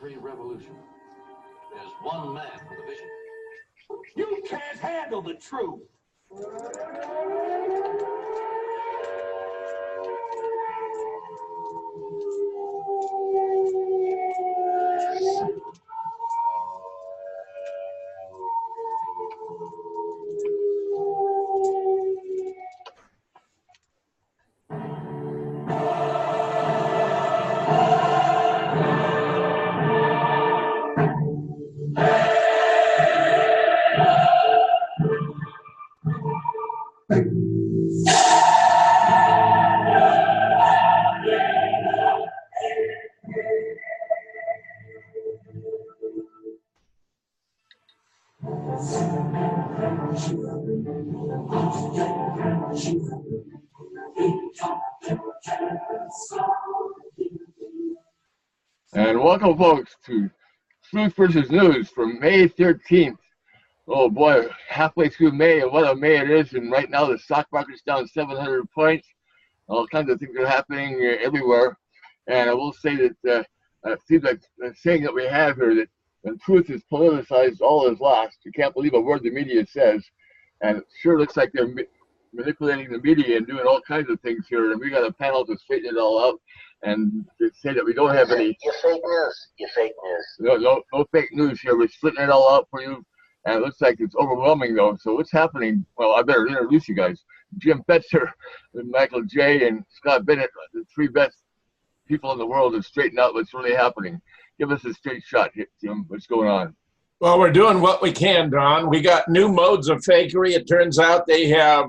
every revolution, there's one man with a vision. You can't handle the truth. And welcome, folks, to Truth versus News from May 13th. Oh boy, halfway through May, and what a May it is. And right now, the stock market's down 700 points. All kinds of things are happening everywhere. And I will say that it seems like the saying that we have here that when truth is politicized, all is lost. You can't believe a word the media says. And it sure looks like they're manipulating the media and doing all kinds of things here. And we got a panel to straighten it all out and to say that we don't have any. Your fake news. Your fake news. No fake news here. We're splitting it all out for you. And it looks like it's overwhelming, though. So what's happening? Well, I better introduce you guys. Jim Fetzer, and Michael J., and Scott Bennett, the three best people in the world to straighten out what's really happening. Give us a straight shot, Jim. What's going on? Well, we're doing what we can, Don. We got new modes of fakery. It turns out they have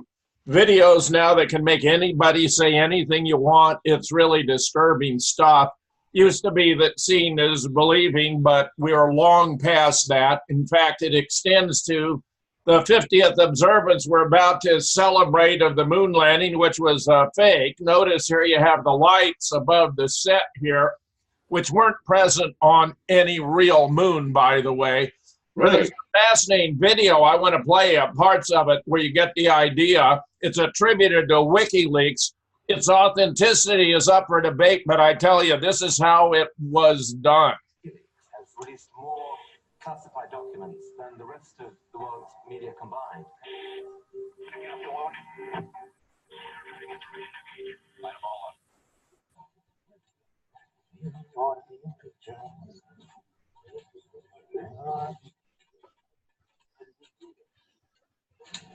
videos now that can make anybody say anything you want. It's really disturbing stuff. Used to be that seeing is believing, but we are long past that. In fact, it extends to the 50th observance we're about to celebrate of the moon landing, which was fake. Notice here you have the lights above the set here, which weren't present on any real moon, by the way. Really? There's a fascinating video. I want to play parts of it where you get the idea. It's attributed to WikiLeaks. Its authenticity is up for debate, but I tell you, this is how it was done. Has released more classified documents than the rest of the world's media combined.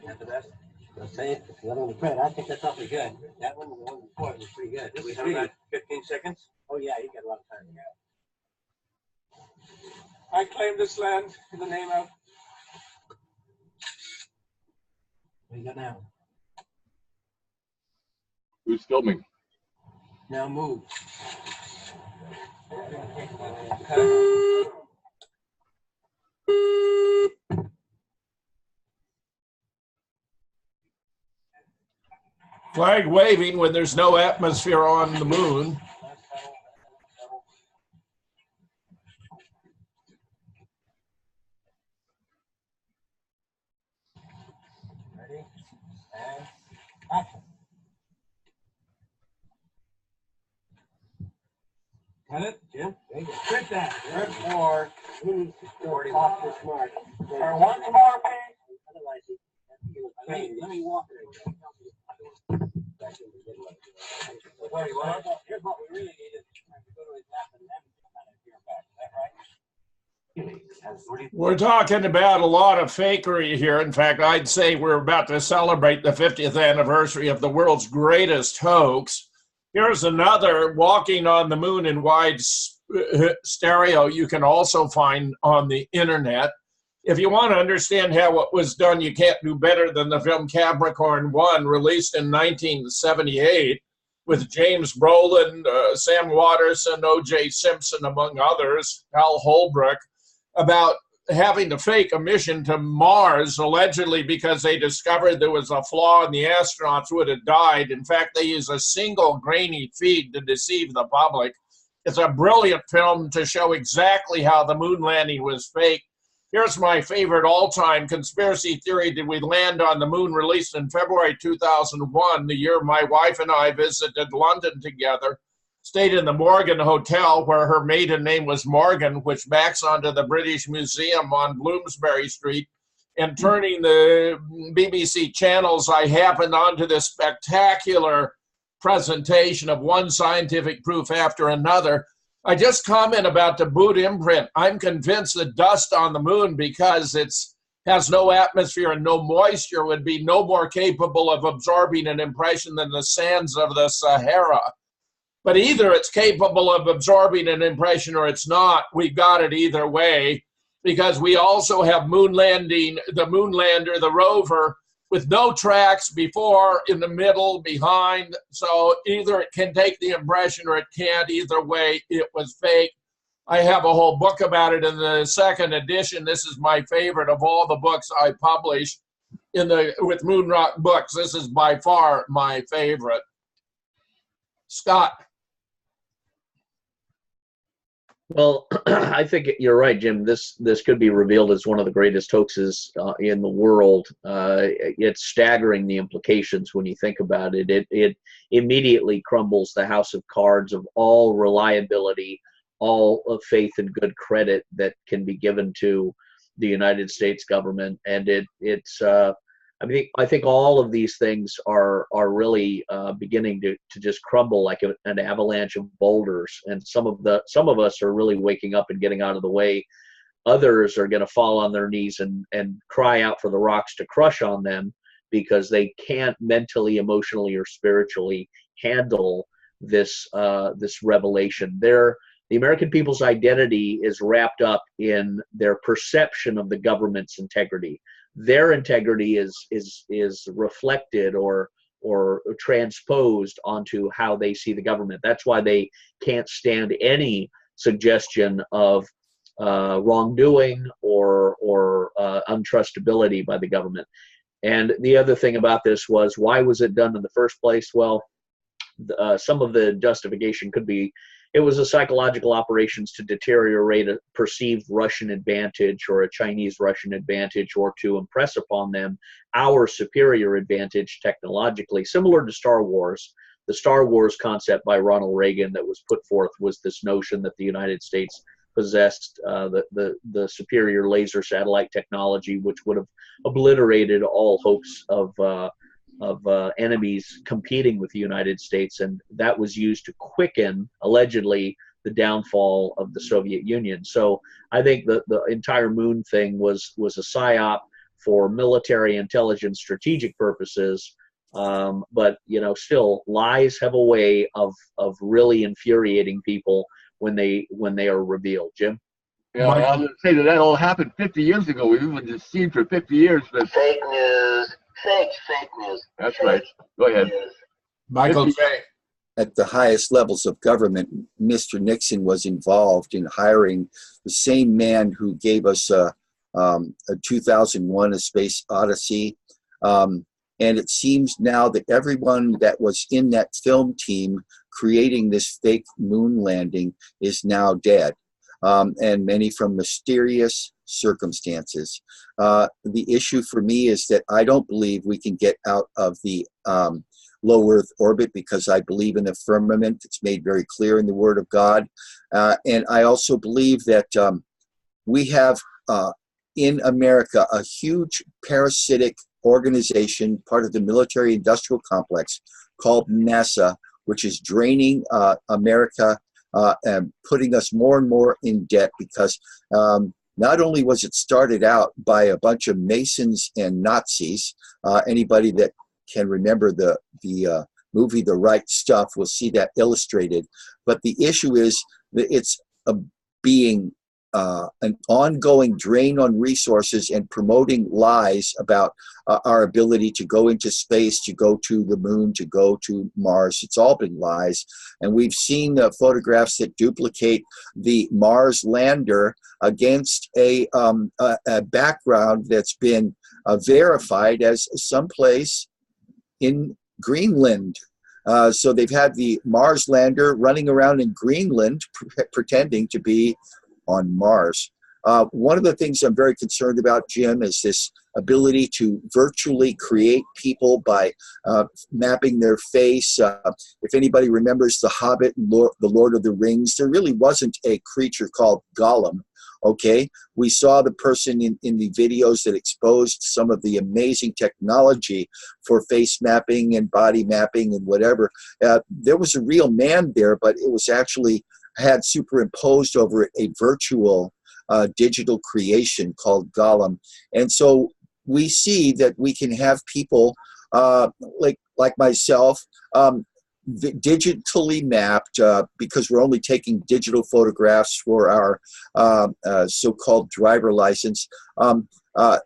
Not the best. Let's say it. The other one was Fred. I think that's awfully good. That one, the one before it was pretty good. We have about 15 seconds. Oh yeah, you got a lot of time. Yeah. I claim this land in the name of. What do you got now? Who's filming? Now move. Flag waving when there's no atmosphere on the moon. Ready? And action. Got it, Jim? There you go. Print that. Print for He needs to start off this mark. or one more page. Otherwise, he has to give us let me walk it. What do you want? Here's what we really need is to go to his left and then kind of hear back. Is that right? We're talking about a lot of fakery here. In fact, I'd say we're about to celebrate the 50th anniversary of the world's greatest hoax. Here's another walking on the moon in wide stereo you can also find on the internet. If you want to understand how it was done, you can't do better than the film Capricorn 1, released in 1978, with James Brolin, Sam Waterston, O.J. Simpson, among others, Hal Holbrook, about having to fake a mission to Mars, allegedly because they discovered there was a flaw and the astronauts would have died. In fact, they use a single grainy feed to deceive the public. It's a brilliant film to show exactly how the moon landing was fake. Here's my favorite all-time conspiracy theory. Did we land on the moon? Released in February 2001, the year my wife and I visited London together. stayed in the Morgan Hotel, where her maiden name was Morgan, which backs onto the British Museum on Bloomsbury Street. And turning the BBC channels, I happened onto this spectacular presentation of one scientific proof after another. I just comment about the boot imprint. I'm convinced the dust on the moon, because it's has no atmosphere and no moisture, would be no more capable of absorbing an impression than the sands of the Sahara. But either it's capable of absorbing an impression or it's not. We got it either way, because we also have moon landing, the moonlander, the rover, with no tracks before, in the middle, behind. So either it can take the impression or it can't. Either way, it was fake. I have a whole book about it in the second edition. This is my favorite of all the books I published with Moonrock Books. This is by far my favorite. Scott. Well, I think you're right, Jim. This could be revealed as one of the greatest hoaxes in the world. It's staggering, the implications when you think about it. It immediately crumbles the house of cards of all reliability, all of faith and good credit that can be given to the United States government. And I think all of these things are really beginning to just crumble like an avalanche of boulders. And some of us are really waking up and getting out of the way. Others are going to fall on their knees and cry out for the rocks to crush on them, because they can't mentally, emotionally, or spiritually handle this revelation. The American people's identity is wrapped up in their perception of the government's integrity. Their integrity is reflected or transposed onto how they see the government. That's why they can't stand any suggestion of wrongdoing or untrustability by the government. And the other thing about this was, why was it done in the first place? Well, some of the justification could be it was a psychological operations to deteriorate a perceived Russian advantage or a Chinese-Russian advantage, or to impress upon them our superior advantage technologically, similar to Star Wars. The Star Wars concept by Ronald Reagan that was put forth was this notion that the United States possessed the superior laser satellite technology, which would have obliterated all hopes of enemies competing with the United States, and that was used to quicken, allegedly, the downfall of the Soviet Union. So I think the entire moon thing was a psyop for military, intelligence, strategic purposes. But still, lies have a way of really infuriating people when they are revealed. Jim? Yeah, I was going to say that all happened 50 years ago. We've been deceived for 50 years. But Fake news. Fake news. That's fake right. Go ahead. news. Michael J. At the highest levels of government, Mr. Nixon was involved in hiring the same man who gave us a 2001: A Space Odyssey. And it seems now that everyone that was in that film team creating this fake moon landing is now dead, and many from mysterious circumstances. The issue for me is that I don't believe we can get out of the low Earth orbit, because I believe in the firmament. It's made very clear in the Word of God. And I also believe that we have in America a huge parasitic organization, part of the military industrial complex, called NASA, which is draining America and putting us more and more in debt, because not only was it started out by a bunch of Masons and Nazis, anybody that can remember the movie The Right Stuff will see that illustrated, but the issue is that it's being an ongoing drain on resources and promoting lies about our ability to go into space, to go to the moon, to go to Mars. It's all been lies. And we've seen photographs that duplicate the Mars lander against a background that's been verified as someplace in Greenland. So they've had the Mars lander running around in Greenland pretending to be on Mars. One of the things I'm very concerned about, Jim, is this ability to virtually create people by mapping their face. If anybody remembers The Hobbit and The Lord of the Rings, there really wasn't a creature called Gollum. Okay, we saw the person in the videos that exposed some of the amazing technology for face mapping and body mapping and whatever. There was a real man there, but it was actually had superimposed over it a virtual digital creation called Gollum. And so we see that we can have people like myself, digitally mapped, because we're only taking digital photographs for our so-called driver license.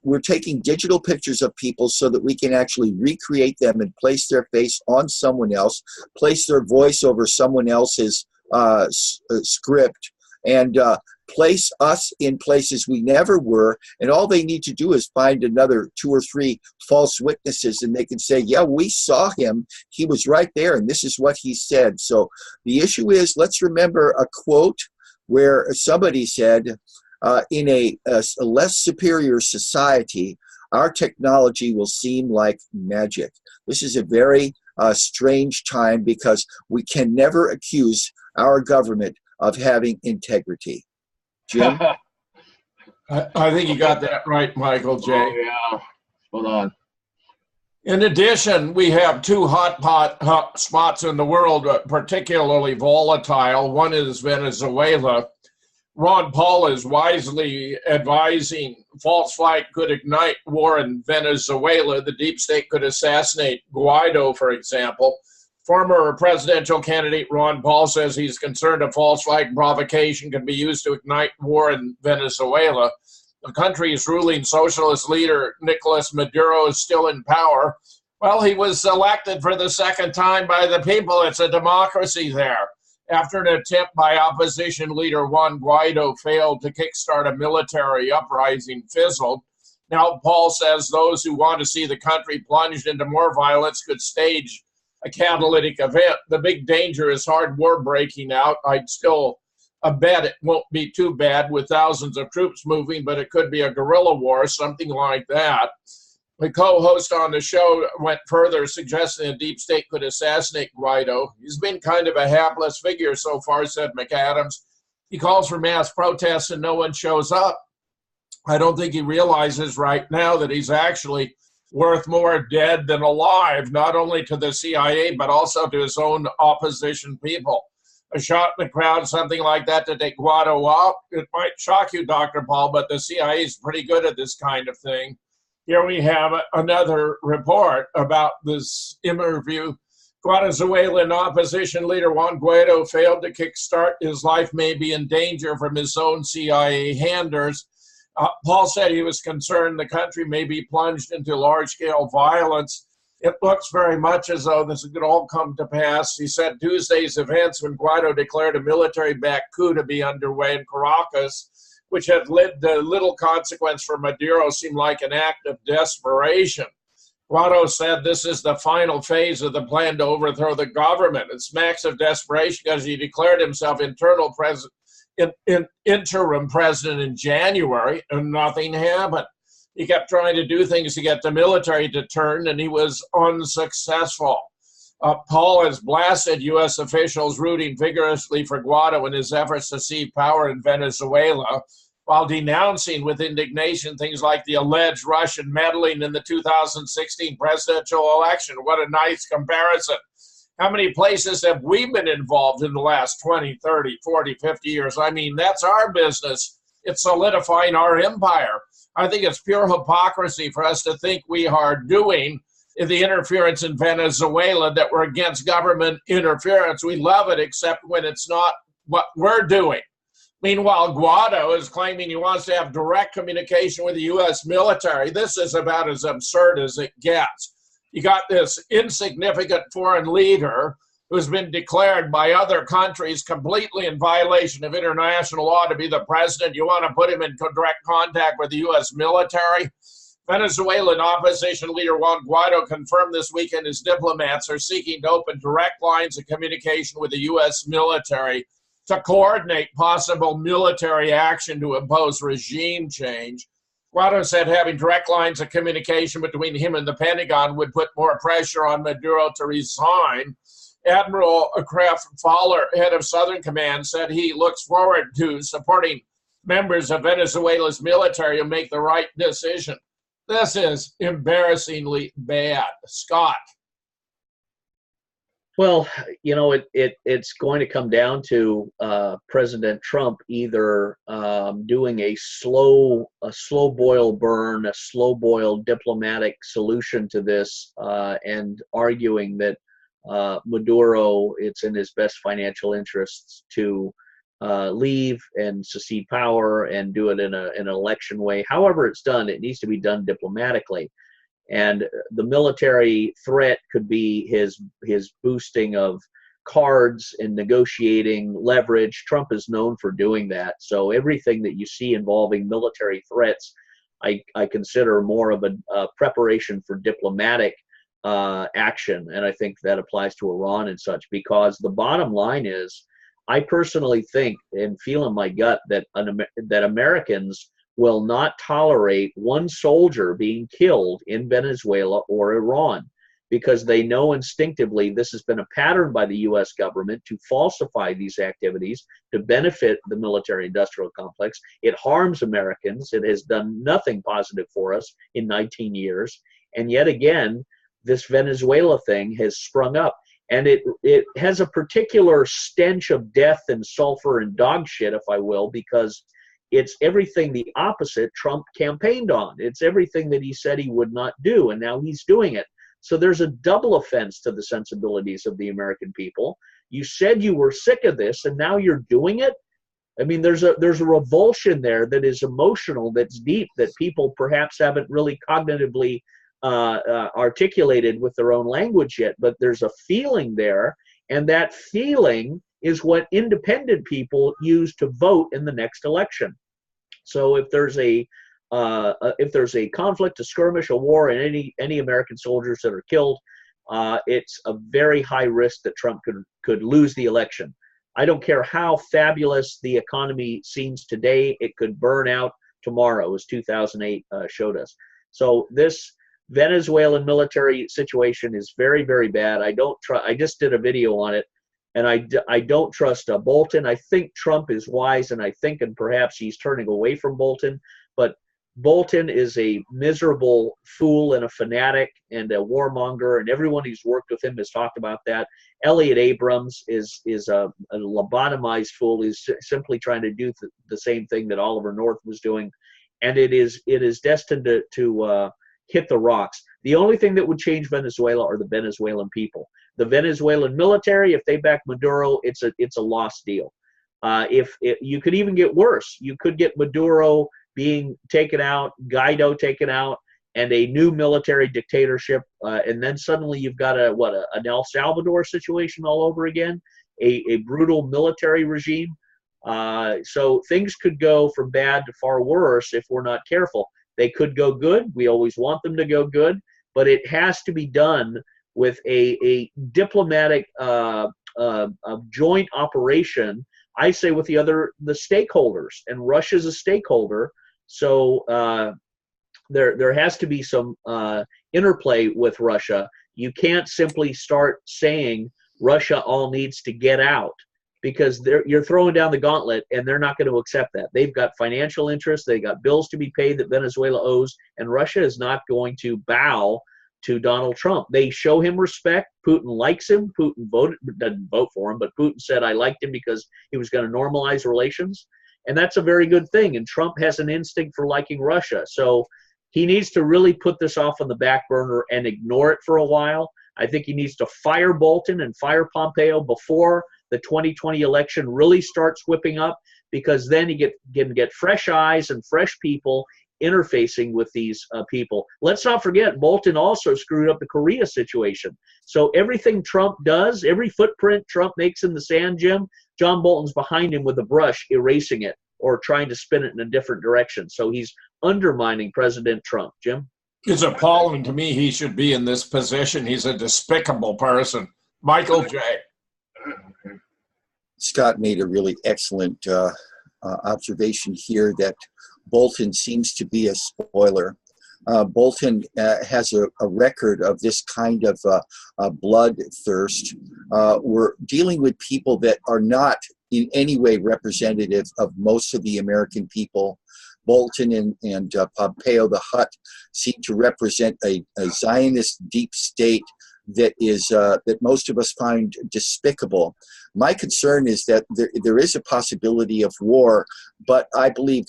We're taking digital pictures of people so that we can actually recreate them and place their face on someone else, place their voice over someone else's script, and place us in places we never were. And all they need to do is find another 2 or 3 false witnesses, and they can say, yeah, we saw him. He was right there, and this is what he said. So the issue is, let's remember a quote where somebody said, in a less superior society, our technology will seem like magic. This is a very strange time, because we can never accuse our government of having integrity. Jim? I think you got that right, Michael J. Oh, yeah. Hold on. In addition, we have 2 hot spots in the world, particularly volatile. One is Venezuela. Ron Paul is wisely advising false flag could ignite war in Venezuela. The deep state could assassinate Guaido, for example. Former presidential candidate Ron Paul says he's concerned a false flag provocation can be used to ignite war in Venezuela. The country's ruling socialist leader, Nicolas Maduro, is still in power. Well, he was elected for the 2nd time by the people. It's a democracy there. After an attempt by opposition leader Juan Guaido failed to kickstart a military uprising fizzled. Now Paul says those who want to see the country plunged into more violence could stage a catalytic event. The big danger is hard war breaking out. I'd still bet it won't be too bad with thousands of troops moving, but it could be a guerrilla war, something like that. The co-host on the show went further, suggesting the deep state could assassinate Guaido. He's been kind of a hapless figure so far, said McAdams. He calls for mass protests and no one shows up. I don't think he realizes right now that he's actually worth more dead than alive, not only to the CIA, but also to his own opposition people. A shot in the crowd, something like that to take Guaido out, it might shock you, Dr. Paul, but the CIA is pretty good at this kind of thing. Here we have another report about this interview. Venezuelan opposition leader Juan Guaido failed to kickstart. His life may be in danger from his own CIA handlers. Paul said he was concerned the country may be plunged into large-scale violence. It looks very much as though this could all come to pass. He said Tuesday's events when Guaido declared a military-backed coup to be underway in Caracas, which had led to little consequence for Maduro, seemed like an act of desperation. Guaido said this is the final phase of the plan to overthrow the government. It smacks of desperation because he declared himself interim president in January, and nothing happened. He kept trying to do things to get the military to turn, and he was unsuccessful. Paul has blasted U.S. officials rooting vigorously for Guaido in his efforts to seize power in Venezuela, while denouncing with indignation things like the alleged Russian meddling in the 2016 presidential election. What a nice comparison. How many places have we been involved in the last 20, 30, 40, 50 years? I mean, that's our business. It's solidifying our empire. I think it's pure hypocrisy for us to think we are doing the interference in Venezuela, that we're against government interference. We love it, except when it's not what we're doing. Meanwhile, Guaido is claiming he wants to have direct communication with the U.S. military. This is about as absurd as it gets. You got this insignificant foreign leader who's been declared by other countries completely in violation of international law to be the president. You want to put him in direct contact with the U.S. military? Venezuelan opposition leader Juan Guaido confirmed this weekend his diplomats are seeking to open direct lines of communication with the U.S. military to coordinate possible military action to impose regime change. Guado said having direct lines of communication between him and the Pentagon would put more pressure on Maduro to resign. Admiral Kraft Fowler, head of Southern Command, said he looks forward to supporting members of Venezuela's military who make the right decision. This is embarrassingly bad. Scott. Well, you know, it's going to come down to President Trump either doing a slow boil burn, a slow boil diplomatic solution to this, and arguing that Maduro, it's in his best financial interests to leave and secede power and do it in an election way. However it's done, it needs to be done diplomatically. And the military threat could be his boosting of cards and negotiating leverage. Trump is known for doing that. So everything that you see involving military threats, I consider more of a preparation for diplomatic action. And I think that applies to Iran and such, because the bottom line is, I personally think and feel in my gut that that Americans will not tolerate one soldier being killed in Venezuela or Iran, because they know instinctively this has been a pattern by the U.S. government to falsify these activities to benefit the military-industrial complex. It harms Americans. It has done nothing positive for us in 19 years. And yet again, this Venezuela thing has sprung up. And it has a particular stench of death and sulfur and dog shit, if I will, because it's everything the opposite Trump campaigned on. It's everything that he said he would not do, and now he's doing it. So there's a double offense to the sensibilities of the American people. You said you were sick of this, and now you're doing it? I mean, there's a revulsion there that is emotional, that's deep, that people perhaps haven't really cognitively articulated with their own language yet, but there's a feeling there, and that feeling is what independent people use to vote in the next election. So if there's a conflict, a skirmish, a war, and any American soldiers that are killed, it's a very high risk that Trump could lose the election. I don't care how fabulous the economy seems today; it could burn out tomorrow, as 2008 showed us. So this Venezuelan military situation is very, very bad. I just did a video on it. And I don't trust Bolton. I think Trump is wise, and and perhaps he's turning away from Bolton. But Bolton is a miserable fool and a fanatic and a warmonger, and everyone who's worked with him has talked about that. Elliot Abrams is a lobotomized fool. He's simply trying to do the same thing that Oliver North was doing, and it is destined to hit the rocks. The only thing that would change Venezuela are the Venezuelan people. The Venezuelan military, if they back Maduro, it's a lost deal. If you could even get worse, you could get Maduro being taken out, Guaido taken out, and a new military dictatorship, and then suddenly you've got an El Salvador situation all over again, a brutal military regime. So things could go from bad to far worse if we're not careful. They could go good. We always want them to go good, but it has to be done with a diplomatic joint operation, I say, with the stakeholders, and Russia's a stakeholder. So there has to be some interplay with Russia. You can't simply start saying Russia all needs to get out, because you're throwing down the gauntlet, and they're not going to accept that. They've got financial interests. They got bills to be paid that Venezuela owes, and Russia is not going to bow to Donald Trump. They show him respect. Putin likes him. Putin doesn't vote for him, but Putin said, I liked him because he was going to normalize relations. And that's a very good thing. And Trump has an instinct for liking Russia. So he needs to really put this off on the back burner and ignore it for a while. I think he needs to fire Bolton and fire Pompeo before the 2020 election really starts whipping up, because then he can get fresh eyes and fresh people interfacing with these people. Let's not forget, Bolton also screwed up the Korea situation. So everything Trump does, every footprint Trump makes in the sand, Jim, John Bolton's behind him with a brush, erasing it or trying to spin it in a different direction. So he's undermining President Trump. Jim? It's appalling to me he should be in this position. He's a despicable person. Michael J. Scott made a really excellent observation here that Bolton seems to be a spoiler. Bolton has a record of this kind of bloodthirst. We're dealing with people that are not in any way representative of most of the American people. Bolton and Pompeo the Hutt seem to represent a Zionist deep state that is that most of us find despicable. My concern is that there is a possibility of war, but I believe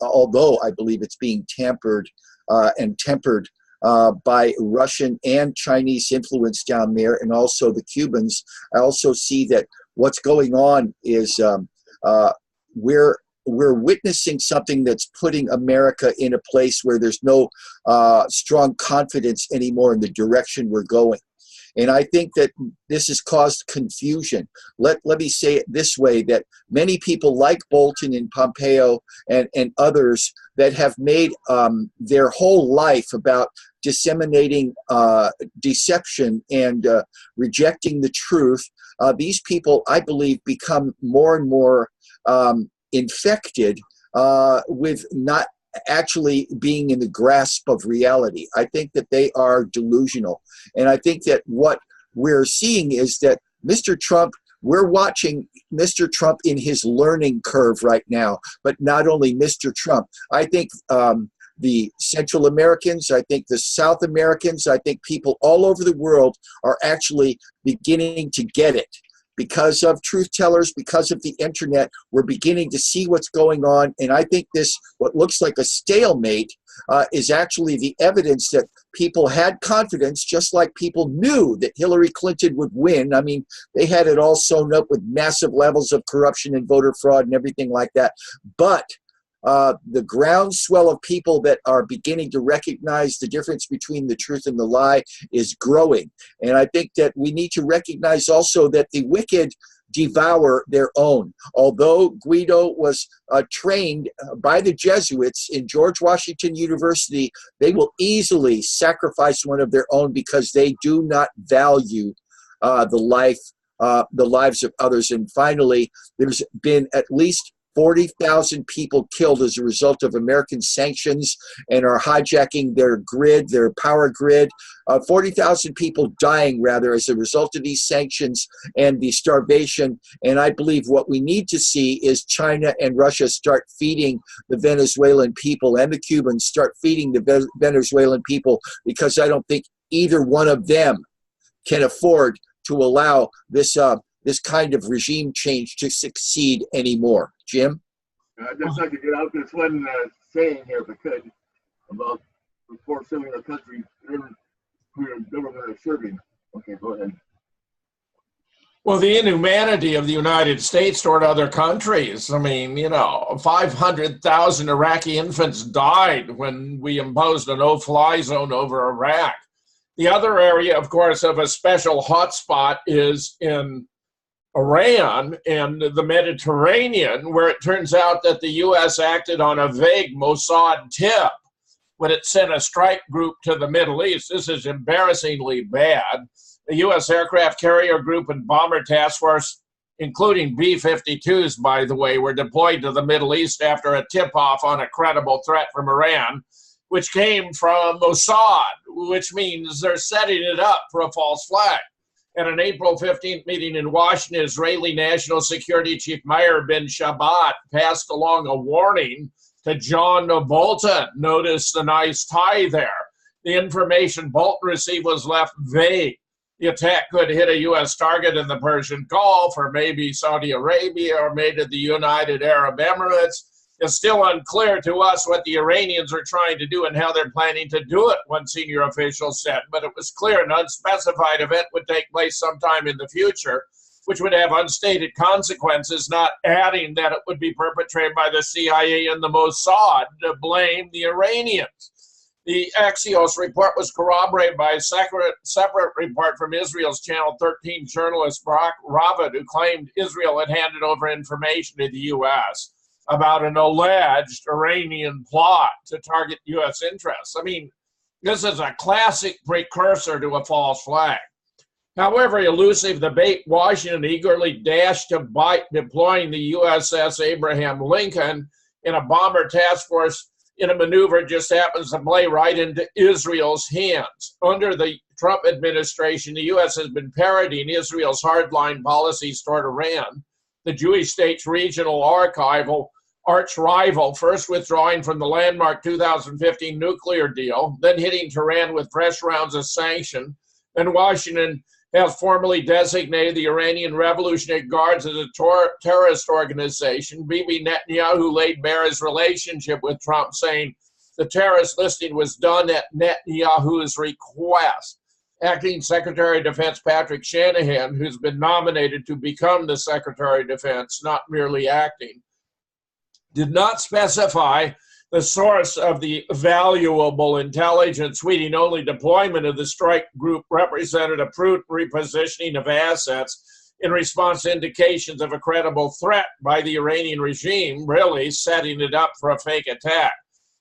although I believe it's being tampered and tempered by Russian and Chinese influence down there, and also the Cubans. I also see that what's going on is we're witnessing something that's putting America in a place where there's no strong confidence anymore in the direction we're going. And I think that this has caused confusion. Let me say it this way, that many people like Bolton and Pompeo and others that have made their whole life about disseminating deception and rejecting the truth, these people, I believe, become more and more infected with not actually being in the grasp of reality. I think that they are delusional. And I think that what we're seeing is that Mr. Trump, we're watching Mr. Trump in his learning curve right now, but not only Mr. Trump. I think the Central Americans, I think the South Americans, I think people all over the world are actually beginning to get it. Because of truth tellers, because of the internet, we're beginning to see what's going on. And I think this, what looks like a stalemate, is actually the evidence that people had confidence, just like people knew that Hillary Clinton would win. I mean, they had it all sewn up with massive levels of corruption and voter fraud and everything like that. But the groundswell of people that are beginning to recognize the difference between the truth and the lie is growing. And I think that we need to recognize also that the wicked devour their own. Although Guido was trained by the Jesuits in George Washington University, they will easily sacrifice one of their own because they do not value the lives of others. And finally, there's been at least 40,000 people killed as a result of American sanctions and are hijacking their grid, their power grid. 40,000 people dying, rather, as a result of these sanctions and the starvation. And I believe what we need to see is China and Russia start feeding the Venezuelan people, and the Cubans start feeding the Venezuelan people, because I don't think either one of them can afford to allow this kind of regime change to succeed anymore. Jim? I'd just like to get out this one saying here, if I could, about before serving a country who the government is serving. Okay, go ahead. Well, the inhumanity of the United States toward other countries. I mean, 500,000 Iraqi infants died when we imposed a no-fly zone over Iraq. The other area, of course, of a special hotspot is in Iran and the Mediterranean, where it turns out that the U.S. acted on a vague Mossad tip when it sent a strike group to the Middle East. This is embarrassingly bad. The U.S. aircraft carrier group and bomber task force, including B-52s, by the way, were deployed to the Middle East after a tip-off on a credible threat from Iran, which came from Mossad, which means they're setting it up for a false flag. At an April 15th meeting in Washington, Israeli National Security Chief Meir bin Shabbat passed along a warning to John Bolton. Notice the nice tie there. The information Bolton received was left vague. The attack could hit a U.S. target in the Persian Gulf, or maybe Saudi Arabia, or maybe the United Arab Emirates. It's still unclear to us what the Iranians are trying to do and how they're planning to do it, one senior official said. But it was clear an unspecified event would take place sometime in the future, which would have unstated consequences, not adding that it would be perpetrated by the CIA and the Mossad to blame the Iranians. The Axios report was corroborated by a separate report from Israel's Channel 13 journalist Barak Ravid, who claimed Israel had handed over information to the U.S. about an alleged Iranian plot to target U.S. interests. I mean, this is a classic precursor to a false flag. However elusive the bait, Washington eagerly dashed to bite, deploying the USS Abraham Lincoln in a bomber task force in a maneuver just happens to play right into Israel's hands. Under the Trump administration, the U.S. has been parodying Israel's hardline policies toward Iran, the Jewish state's regional arch rival, first withdrawing from the landmark 2015 nuclear deal, then hitting Tehran with fresh rounds of sanction. And Washington has formally designated the Iranian Revolutionary Guards as a terrorist organization. Bibi Netanyahu laid bare his relationship with Trump, saying the terrorist listing was done at Netanyahu's request. Acting Secretary of Defense Patrick Shanahan, who's been nominated to become the Secretary of Defense, not merely acting, did not specify the source of the valuable intelligence, tweeting only deployment of the strike group represented a prudent repositioning of assets in response to indications of a credible threat by the Iranian regime, really setting it up for a fake attack.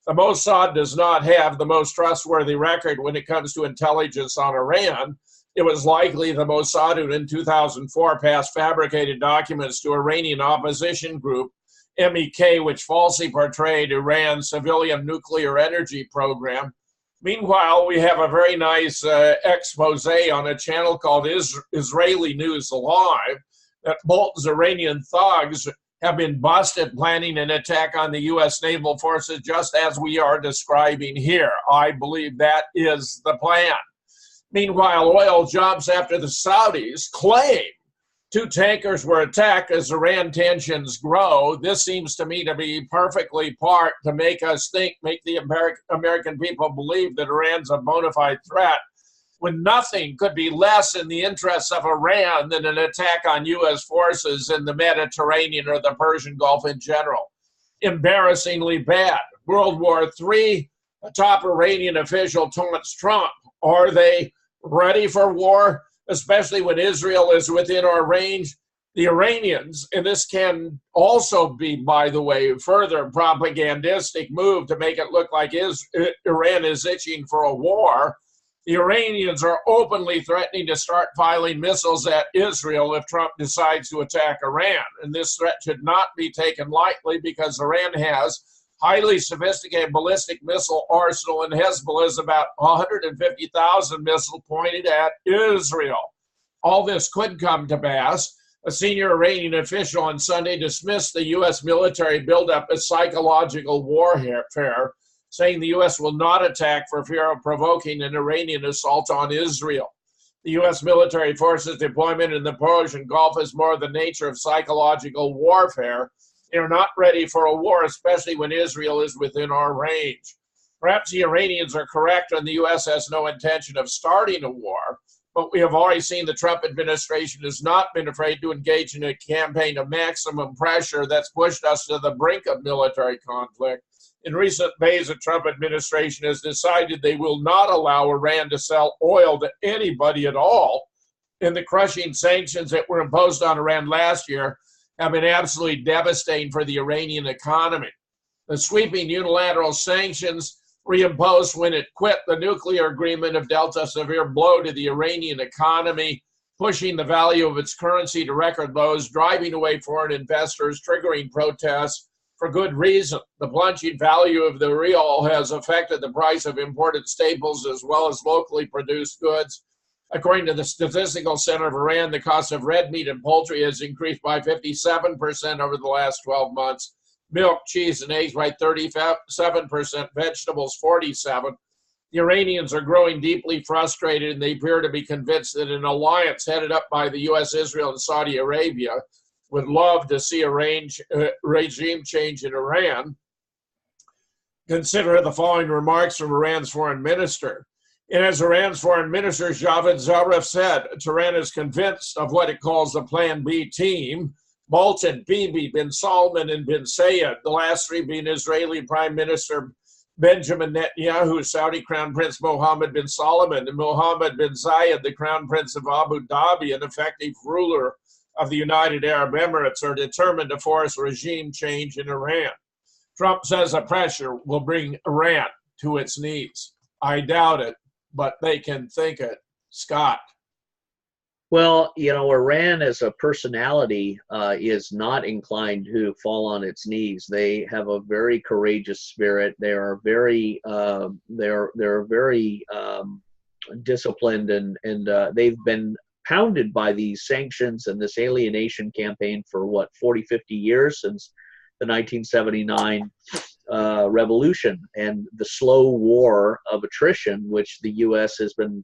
The Mossad does not have the most trustworthy record when it comes to intelligence on Iran. It was likely the Mossad who in 2004 passed fabricated documents to Iranian opposition group MEK, which falsely portrayed Iran's civilian nuclear energy program. Meanwhile, we have a very nice expose on a channel called Israeli News Live that Bolton's Iranian thugs have been busted planning an attack on the U.S. naval forces, just as we are describing here. I believe that is the plan. Meanwhile, oil jumps after the Saudis claim 2 tankers were attacked as Iran tensions grow. This seems to me to be perfectly part to make us think, make the American people believe that Iran's a bona fide threat, when nothing could be less in the interests of Iran than an attack on U.S. forces in the Mediterranean or the Persian Gulf in general. Embarrassingly bad. World War III, a top Iranian official taunts Trump. Are they ready for war? Especially when Israel is within our range. The Iranians, and this can also be, by the way, further propagandistic move to make it look like Iran is itching for a war. The Iranians are openly threatening to start firing missiles at Israel if Trump decides to attack Iran. And this threat should not be taken lightly because Iran has highly sophisticated ballistic missile arsenal, and Hezbollah is about 150,000 missiles pointed at Israel. All this could come to pass. A senior Iranian official on Sunday dismissed the U.S. military buildup as psychological warfare, saying the U.S. will not attack for fear of provoking an Iranian assault on Israel. The U.S. military forces deployment in the Persian Gulf is more the nature of psychological warfare. They're not ready for a war, especially when Israel is within our range. Perhaps the Iranians are correct and the U.S. has no intention of starting a war, but we have already seen the Trump administration has not been afraid to engage in a campaign of maximum pressure that's pushed us to the brink of military conflict. In recent days, the Trump administration has decided they will not allow Iran to sell oil to anybody at all, and the crushing sanctions that were imposed on Iran last year have been absolutely devastating for the Iranian economy. The sweeping unilateral sanctions reimposed when it quit the nuclear agreement have dealt a severe blow to the Iranian economy, pushing the value of its currency to record lows, driving away foreign investors, triggering protests for good reason. The plunging value of the rial has affected the price of imported staples as well as locally produced goods. According to the Statistical Center of Iran, the cost of red meat and poultry has increased by 57% over the last 12 months. Milk, cheese, and eggs by 37%, vegetables 47%. The Iranians are growing deeply frustrated, and they appear to be convinced that an alliance headed up by the U.S., Israel, and Saudi Arabia would love to see a regime change in Iran. Consider the following remarks from Iran's foreign minister. And as Iran's foreign minister, Javad Zarif, said, Tehran is convinced of what it calls the Plan B team. Bolton, Bibi, bin Salman, and bin Zayed, the last 3 being Israeli Prime Minister Benjamin Netanyahu, Saudi Crown Prince Mohammed bin Salman, and Mohammed bin Zayed, the Crown Prince of Abu Dhabi, an effective ruler of the United Arab Emirates, are determined to force regime change in Iran. Trump says the pressure will bring Iran to its knees. I doubt it, but they can think it. Scott. Well, Iran as a personality is not inclined to fall on its knees. They have a very courageous spirit. They are very they're very disciplined, and they've been pounded by these sanctions and this alienation campaign for 40, 50 years, since the 1979 revolution and the slow war of attrition, which the U.S. has been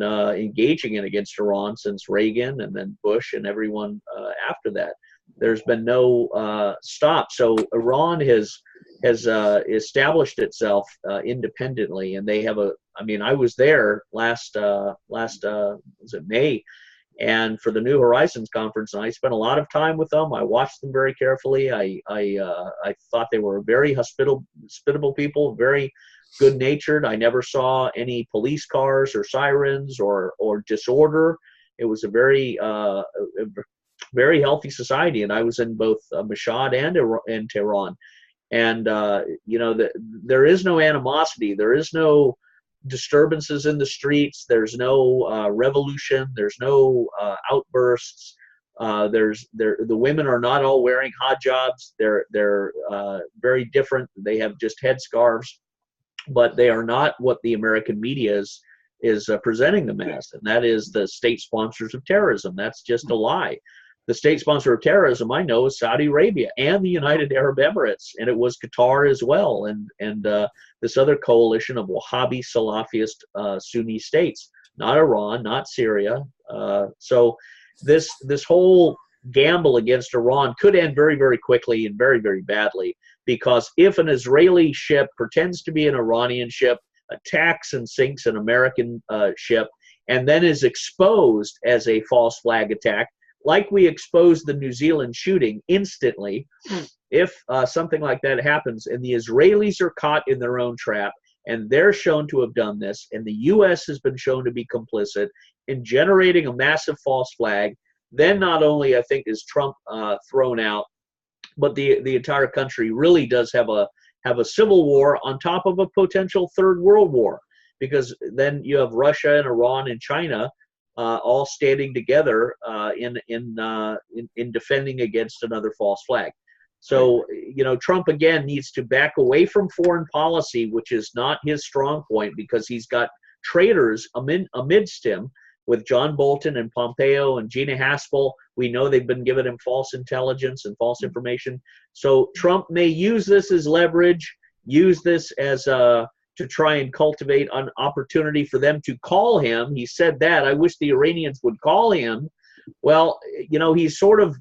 engaging in against Iran since Reagan and then Bush and everyone after that. There's been no stop. So Iran has established itself independently, and they have I was there last was it May, and for the New Horizons conference, and I spent a lot of time with them. I watched them very carefully. I thought they were very hospitable people, very good-natured. I never saw any police cars or sirens or disorder. It was a very very healthy society, and I was in both Mashhad and Tehran. And there is no animosity. There is no disturbances in the streets. There's no revolution. There's no outbursts. The women are not all wearing hijabs. They're very different. They have just headscarves, but they are not what the American media is presenting them as, and that is the state sponsors of terrorism. That's just a lie. The state sponsor of terrorism, I know, is Saudi Arabia and the United Arab Emirates, and it was Qatar as well, and this other coalition of Wahhabi Salafist Sunni states, not Iran, not Syria. So this whole gamble against Iran could end very, very quickly and very, very badly, because if an Israeli ship pretends to be an Iranian ship, attacks and sinks an American ship, and then is exposed as a false flag attack, like we exposed the New Zealand shooting instantly, if something like that happens and the Israelis are caught in their own trap and they're shown to have done this, and the U.S. has been shown to be complicit in generating a massive false flag, then not only, I think, is Trump thrown out, but the entire country really does have a civil war on top of a potential third world war, because then you have Russia and Iran and China all standing together in defending against another false flag. So, Trump again needs to back away from foreign policy, which is not his strong point, because he's got traitors amidst him with John Bolton and Pompeo and Gina Haspel. We know they've been giving him false intelligence and false information. So Trump may use this as leverage, use this as to try and cultivate an opportunity for them to call him. He said that. I wish the Iranians would call him. Well, he's sort of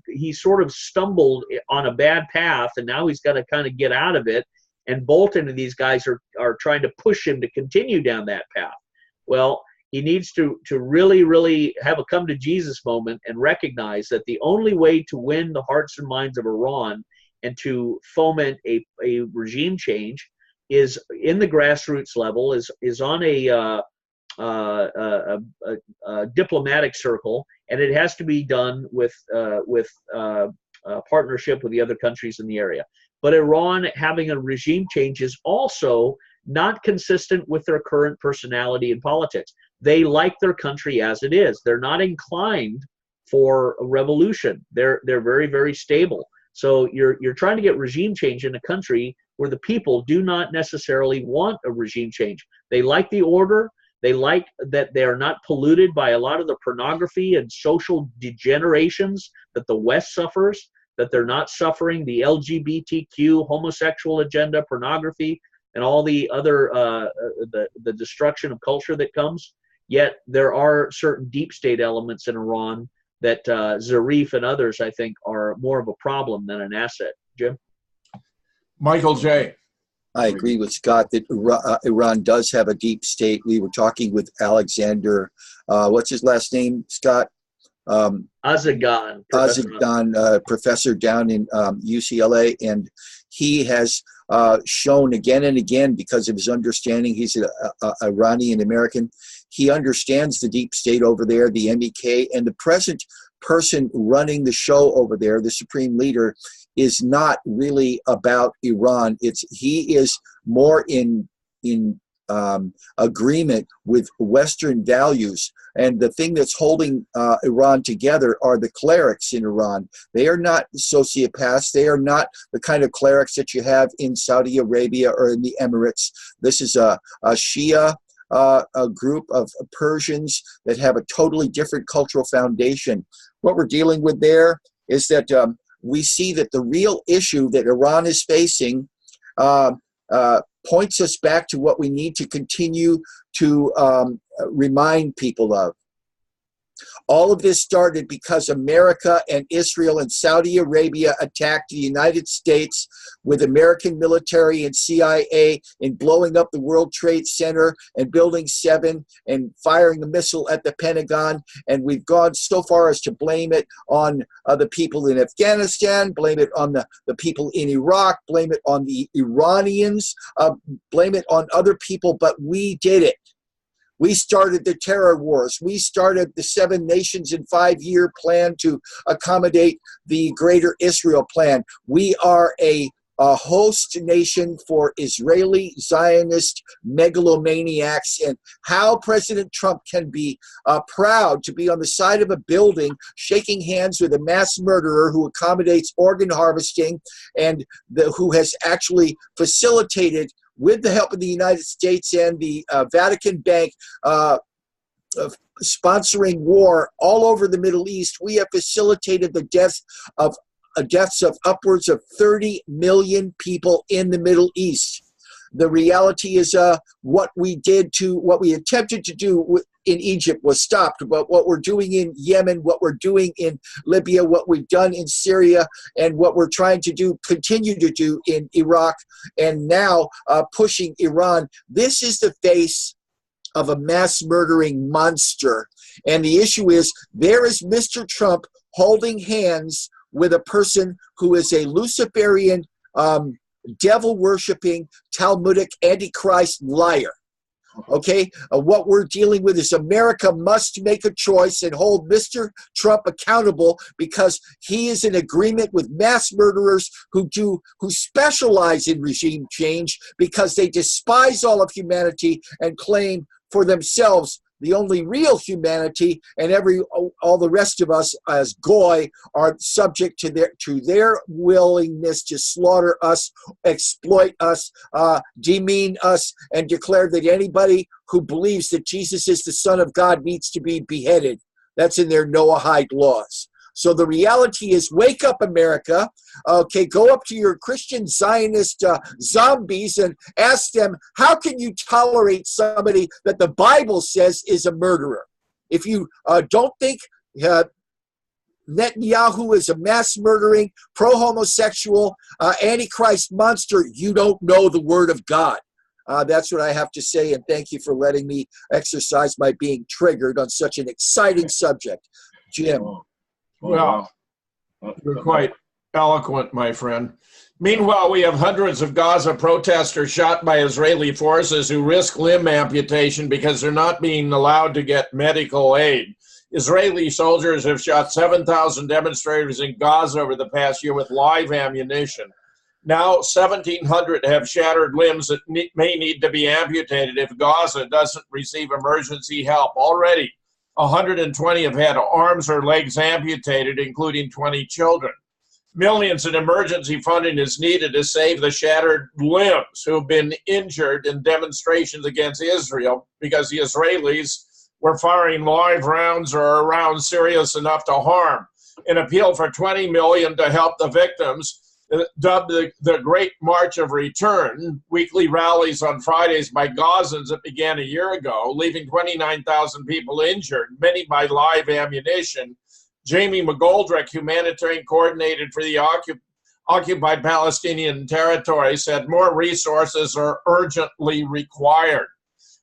stumbled on a bad path, and now he's got to kind of get out of it. And Bolton and these guys are trying to push him to continue down that path. Well, he needs to really, really have a come to Jesus moment and recognize that the only way to win the hearts and minds of Iran and to foment a regime change is in the grassroots level, is on a diplomatic circle, and it has to be done with partnership with the other countries in the area. But Iran having a regime change is also not consistent with their current personality and politics. They like their country as it is. They're not inclined for a revolution. They're very, very stable. So you're trying to get regime change in a country where the people do not necessarily want a regime change. They like the order. They like that they are not polluted by a lot of the pornography and social degenerations that the West suffers, that they're not suffering the LGBTQ, homosexual agenda, pornography, and all the other the destruction of culture that comes. Yet there are certain deep state elements in Iran that Zarif and others, I think, are more of a problem than an asset. Jim? Michael J. I agree with Scott that Iran does have a deep state. We were talking with Alexander, what's his last name, Scott? Azaghan. Professor down in UCLA, and he has shown again and again, because of his understanding, he's an Iranian American, he understands the deep state over there, the MEK, and the present person running the show over there, the supreme leader, is not really about Iran. He is more in agreement with Western values. And the thing that's holding Iran together are the clerics in Iran. They are not sociopaths. They are not the kind of clerics that you have in Saudi Arabia or in the Emirates. This is a Shia a group of Persians that have a totally different cultural foundation. What we're dealing with there is that we see that the real issue that Iran is facing points us back to what we need to continue to remind people of. All of this started because America and Israel and Saudi Arabia attacked the United States with American military and CIA in blowing up the World Trade Center and Building 7 and firing a missile at the Pentagon. And we've gone so far as to blame it on the people in Afghanistan, blame it on the people in Iraq, blame it on the Iranians, blame it on other people, but we did it. We started the terror wars. We started the 7 nations in 5-year plan to accommodate the Greater Israel plan. We are a host nation for Israeli Zionist megalomaniacs, and how President Trump can be proud to be on the side of a building shaking hands with a mass murderer who accommodates organ harvesting and who has actually facilitated, with the help of the United States and the Vatican Bank, sponsoring war all over the Middle East. We have facilitated the deaths of upwards of 30 million people in the Middle East. The reality is what we attempted to do in Egypt was stopped, but what we're doing in Yemen, what we're doing in Libya, what we've done in Syria, and what we're trying to continue to do in Iraq, and now pushing Iran. This is the face of a mass murdering monster. And the issue is, there is Mr. Trump holding hands with a person who is a Luciferian, devil-worshipping, Talmudic, Antichrist liar. Okay, what we're dealing with is America must make a choice and hold Mr. Trump accountable, because he is in agreement with mass murderers who specialize in regime change, because they despise all of humanity and claim for themselves the only real humanity, and all the rest of us as goy are subject to their willingness to slaughter us, exploit us, demean us, and declare that anybody who believes that Jesus is the Son of God needs to be beheaded. That's in their Noahide laws. So the reality is, wake up, America. Okay, go up to your Christian Zionist zombies and ask them, how can you tolerate somebody that the Bible says is a murderer? If you don't think Netanyahu is a mass murdering, pro-homosexual, antichrist monster, you don't know the Word of God. That's what I have to say, and thank you for letting me exercise my being triggered on such an exciting subject. Jim. Well, you're quite eloquent, my friend. Meanwhile, we have hundreds of Gaza protesters shot by Israeli forces who risk limb amputation because they're not being allowed to get medical aid. Israeli soldiers have shot 7,000 demonstrators in Gaza over the past year with live ammunition. Now 1,700 have shattered limbs that may need to be amputated if Gaza doesn't receive emergency help. Already, 120 have had arms or legs amputated, including 20 children. Millions in emergency funding is needed to save the shattered limbs who have been injured in demonstrations against Israel because the Israelis were firing live rounds or rounds serious enough to harm. An appeal for $20 million to help the victims, dubbed the Great March of Return, weekly rallies on Fridays by Gazans that began a year ago, leaving 29,000 people injured, many by live ammunition. Jamie McGoldrick, humanitarian coordinator for the occupied Palestinian territory, said more resources are urgently required.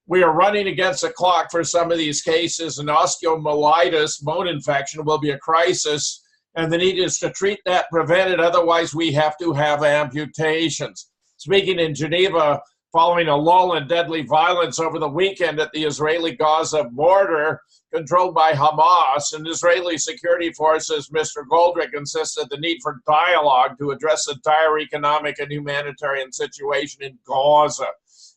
We are running against the clock for some of these cases, and osteomyelitis, bone infection, will be a crisis, and the need is to treat that, prevent it, otherwise we have to have amputations. Speaking in Geneva, following a lull in deadly violence over the weekend at the Israeli-Gaza border controlled by Hamas and Israeli security forces, Mr. Goldrick insisted the need for dialogue to address the dire economic and humanitarian situation in Gaza.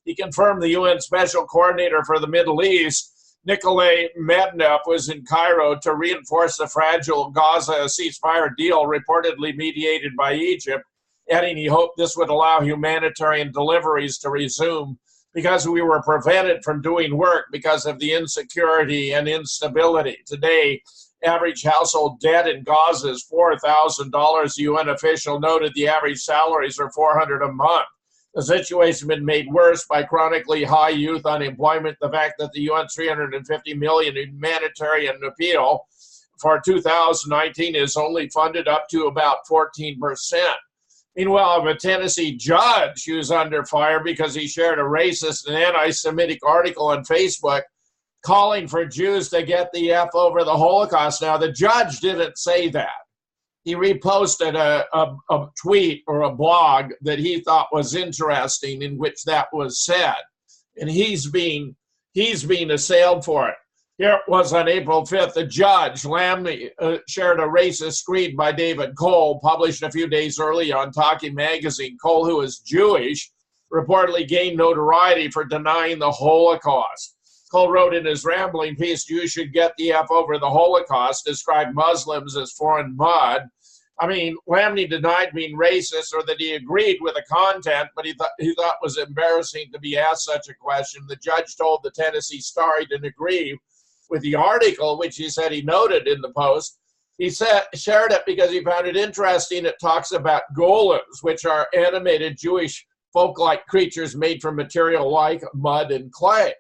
He confirmed the UN Special Coordinator for the Middle East, Nikolay Medvedev, was in Cairo to reinforce the fragile Gaza ceasefire deal reportedly mediated by Egypt, adding he hoped this would allow humanitarian deliveries to resume because we were prevented from doing work because of the insecurity and instability. Today, average household debt in Gaza is $4,000. The UN official noted the average salaries are $400 a month. The situation has been made worse by chronically high youth unemployment, the fact that the UN's $350 million humanitarian appeal for 2019 is only funded up to about 14%. Meanwhile, a Tennessee judge who's under fire because he shared a racist and anti-Semitic article on Facebook calling for Jews to get the F over the Holocaust. Now, the judge didn't say that. He reposted a tweet or a blog that he thought was interesting in which that was said. And he's being assailed for it. Here it was on April 5th. The judge, Lamley, shared a racist screed by David Cole, published a few days earlier on Talking Magazine. Cole, who is Jewish, reportedly gained notoriety for denying the Holocaust. Cole wrote in his rambling piece, "Jews should get the F over the Holocaust," described Muslims as foreign mud. I mean, Lamley denied being racist or that he agreed with the content, but he thought it was embarrassing to be asked such a question. The judge told the Tennessee Star he didn't agree with the article, which he said he noted in the Post. He shared it because he found it interesting. It talks about golems, which are animated Jewish folk-like creatures made from material like mud and clay.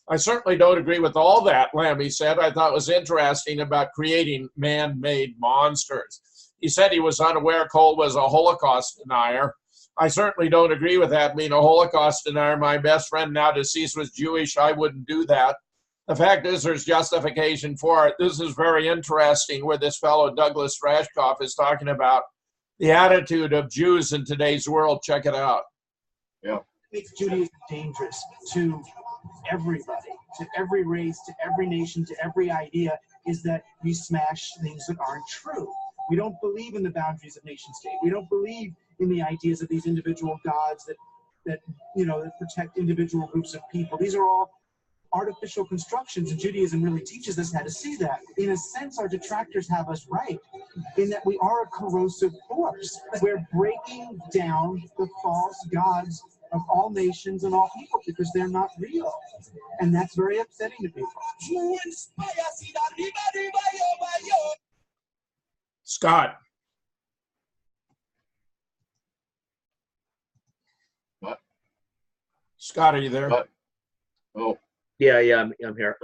I certainly don't agree with all that, Lamley said. I thought it was interesting about creating man-made monsters. He said he was unaware Cole was a Holocaust denier. I certainly don't agree with that, being a Holocaust denier. My best friend, now deceased, was Jewish. I wouldn't do that. The fact is there's justification for it. This is very interesting where this fellow Douglas Rashkoff is talking about the attitude of Jews in today's world. Check it out. Yeah. Makes Judaism dangerous to everybody, to every race, to every nation, to every idea, is that we smash things that aren't true. We don't believe in the boundaries of nation state. We don't believe in the ideas of these individual gods that protect individual groups of people. These are all artificial constructions, and Judaism really teaches us how to see that. In a sense, our detractors have us right in that we are a corrosive force. We're breaking down the false gods of all nations and all people because they're not real. And that's very upsetting to people. Scott. What? Scott, are you there? What? Oh. Yeah, I'm here.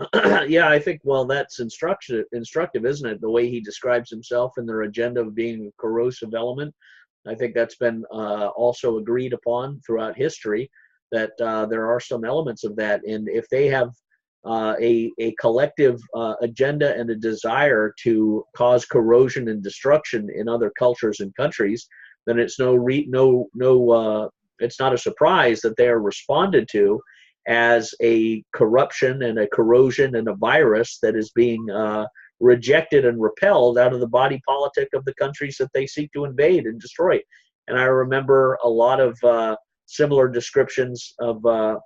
Yeah, I think, well, that's instructive, isn't it? The way he describes himself and their agenda of being a corrosive element. I think that's been also agreed upon throughout history, that there are some elements of that. And if they have a collective agenda and a desire to cause corrosion and destruction in other cultures and countries, then it's it's not a surprise that they are responded to as a corruption and a corrosion and a virus that is being rejected and repelled out of the body politic of the countries that they seek to invade and destroy. And I remember a lot of similar descriptions of a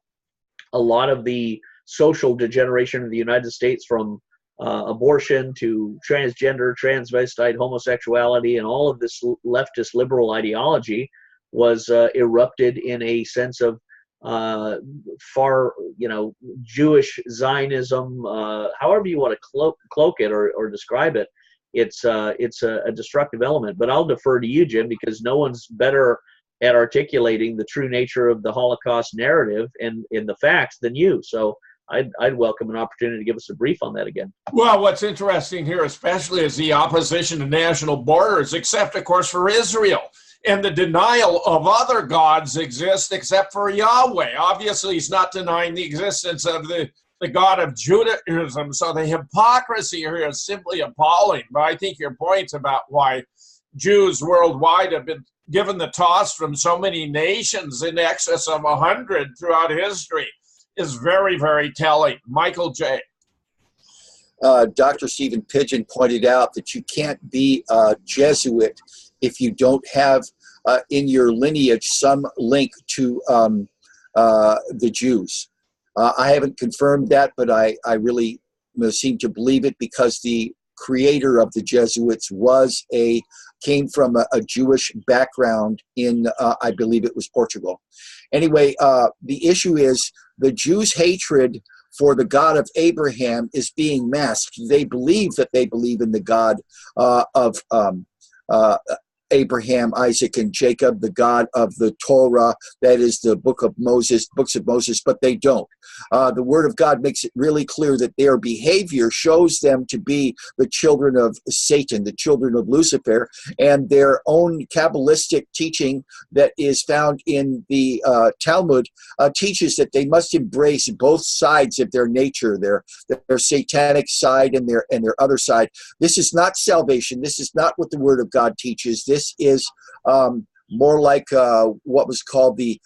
lot of the social degeneration of the United States, from abortion to transgender, transvestite, homosexuality, and all of this leftist liberal ideology was erupted in a sense of Jewish Zionism, however you want to cloak it or describe it. It's a destructive element. But I'll defer to you, Jim, because no one's better at articulating the true nature of the Holocaust narrative and in the facts than you. So I'd welcome an opportunity to give us a brief on that again. Well, what's interesting here especially is the opposition to national borders, except, of course, for Israel. And the denial of other gods exist except for Yahweh. Obviously, he's not denying the existence of the God of Judaism. So the hypocrisy here is simply appalling. But I think your points about why Jews worldwide have been given the toss from so many nations, in excess of 100 throughout history, is very, very telling. Michael J. Dr. Stephen Pidgeon pointed out that you can't be a Jesuit if you don't have in your lineage some link to the Jews. I haven't confirmed that, but I really seem to believe it because the creator of the Jesuits came from a Jewish background in, I believe it was Portugal. Anyway, the issue is the Jews' hatred for the God of Abraham is being masked. They believe that they believe in the God of Abraham, Isaac, and Jacob, the God of the Torah, that is the books of Moses, but they don't. The Word of God makes it really clear that their behavior shows them to be the children of Satan, the children of Lucifer, and their own Kabbalistic teaching that is found in the Talmud teaches that they must embrace both sides of their nature, their satanic side and their other side. This is not salvation. This is not what the Word of God teaches. This is more like what was called a